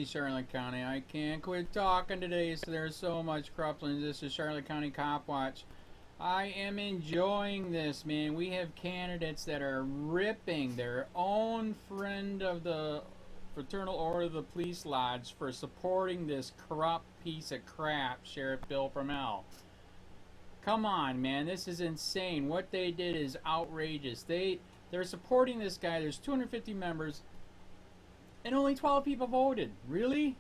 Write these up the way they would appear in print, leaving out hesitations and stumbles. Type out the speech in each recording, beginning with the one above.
Hey, Charlotte County, I can't quit talking today, so there's so much corruption. This is Charlotte County Cop Watch. I am enjoying this, man. We have candidates that are ripping their own friend of the Fraternal Order of the Police Lodge for supporting this corrupt piece of crap, Sheriff Bill Prummell. Come on, man, this is insane. What they did is outrageous. They're supporting this guy. There's 250 members. And only 12 people voted. Really?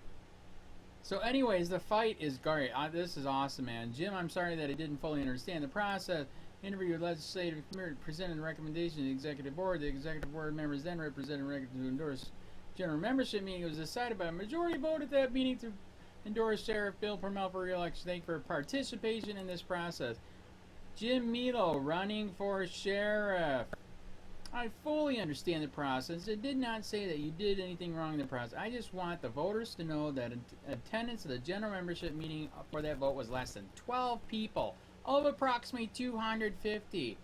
So anyways, the fight is great. This is awesome, man. Jim, I'm sorry that I didn't fully understand the process. Interview with legislative committee, presented a recommendation to the executive board. The executive board members then represented to endorse general membership meeting. It was decided by a majority vote at that meeting to endorse Sheriff Bill Prummell for re-election. Thank you for participation in this process. Jim Milo running for sheriff. I fully understand the process. It did not say that you did anything wrong in the process. I just want the voters to know that attendance of the general membership meeting for that vote was less than 12 people of approximately 250.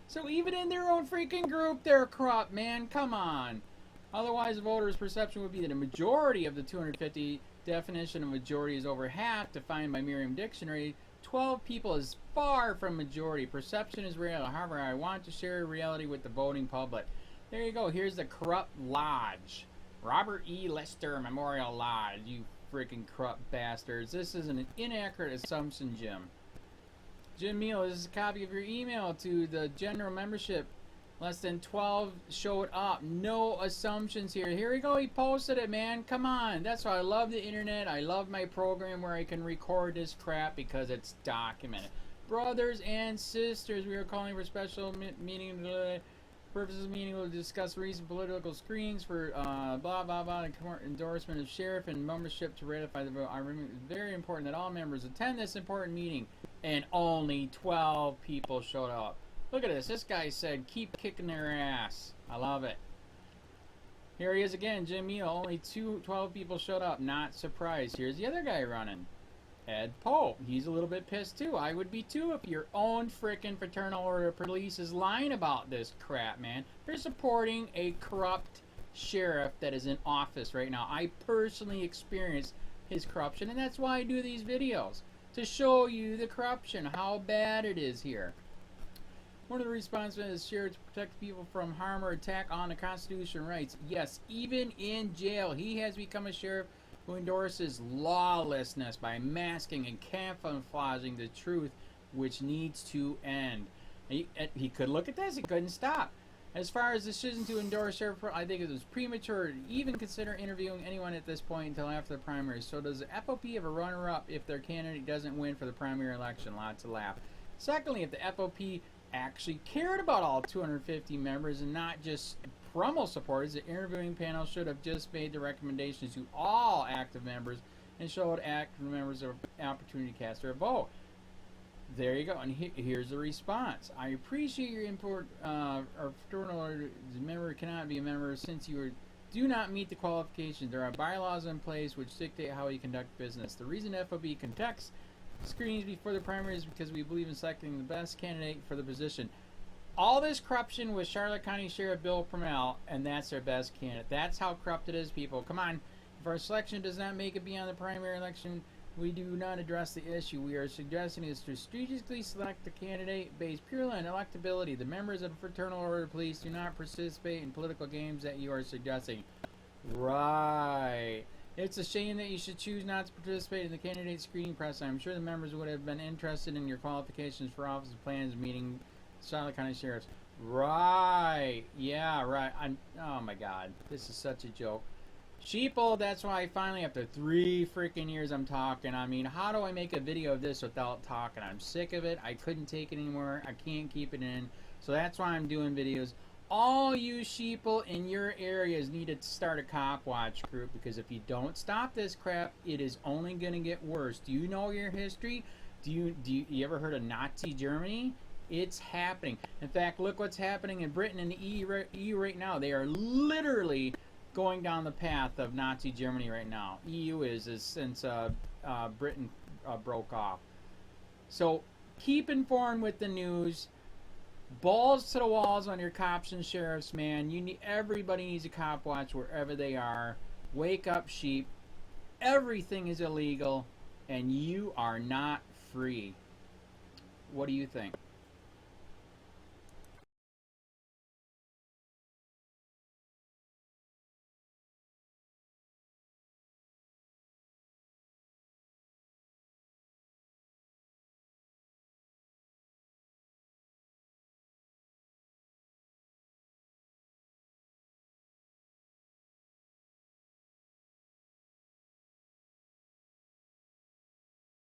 So even in their own freaking group, they're corrupt, man. Come on. Otherwise, the voters' perception would be that a majority of the 250 definition of majority is over half, defined by Merriam Dictionary. 12 people is far from majority. Perception is real. However, I want to share reality with the voting public. There you go. Here's the corrupt lodge. Robert E. Lester Memorial Lodge. You freaking corrupt bastards. This is an inaccurate assumption, Jim. Jim Milo, this is a copy of your email to the general membership. Less than 12 showed up. No assumptions here. Here we go. He posted it, man. Come on. That's why I love the internet. I love my program where I can record this crap because it's documented. Brothers and sisters, we are calling for special meeting today. Purposes of the meeting will discuss recent political screenings for blah blah blah and endorsement of sheriff and membership to ratify the vote. I remember it's very important that all members attend this important meeting, and only 12 people showed up. Look at this. This guy said, keep kicking their ass. I love it. Here he is again, Jim Milo. Only 12 people showed up. Not surprised. Here's the other guy running. Ed Pope. He's a little bit pissed too. I would be too if your own frickin' Fraternal Order of Police is lying about this crap, man. They're supporting a corrupt sheriff that is in office right now. I personally experienced his corruption, and that's why I do these videos. To show you the corruption, how bad it is here. One of the responsibilities is shared to protect people from harm or attack on the Constitution rights. Yes, even in jail, he has become a sheriff who endorses lawlessness by masking and camouflaging the truth, which needs to end. He could look at this, he couldn't stop. As far as the decision to endorse Sheriff, I think it was premature to even consider interviewing anyone at this point until after the primary. So does the FOP have a runner-up if their candidate doesn't win for the primary election? Lots of laugh. Secondly, if the FOP actually cared about all 250 members and not just Prummell supporters, the interviewing panel should have just made the recommendations to all active members and showed active members an opportunity to cast their vote. There you go, and here's the response. I appreciate your input. Our fraternal order member cannot be a member since you do not meet the qualifications. There are bylaws in place which dictate how you conduct business. The reason FOB conducts screenings before the primary is because we believe in selecting the best candidate for the position. All this corruption with Charlotte County Sheriff Bill Prummell, and that's their best candidate. That's how corrupt it is, people. Come on. If our selection does not make it beyond the primary election, we do not address the issue. We are suggesting is to strategically select the candidate based purely on electability. The members of the Fraternal Order of Police do not participate in political games that you are suggesting. Right. It's a shame that you should choose not to participate in the candidate screening process. I'm sure the members would have been interested in your qualifications for office plans meeting Charlotte County Sheriffs. Right. Yeah, right. Oh my God. This is such a joke. Sheeple, that's why finally after 3 freaking years I'm talking. I mean, how do I make a video of this without talking? I'm sick of it. I couldn't take it anymore. I can't keep it in. So that's why I'm doing videos. All you sheeple in your areas need to start a cop watch group, because if you don't stop this crap, it is only going to get worse. Do you know your history? Do you ever heard of Nazi Germany? It's happening. In fact, look what's happening in Britain and the EU right now. They are literally going down the path of Nazi Germany right now. EU is since Britain broke off. So keep informed with the news. Balls to the walls on your cops and sheriffs, man. Everybody needs a cop watch wherever they are. Wake up, sheep. Everything is illegal, and you are not free. What do you think?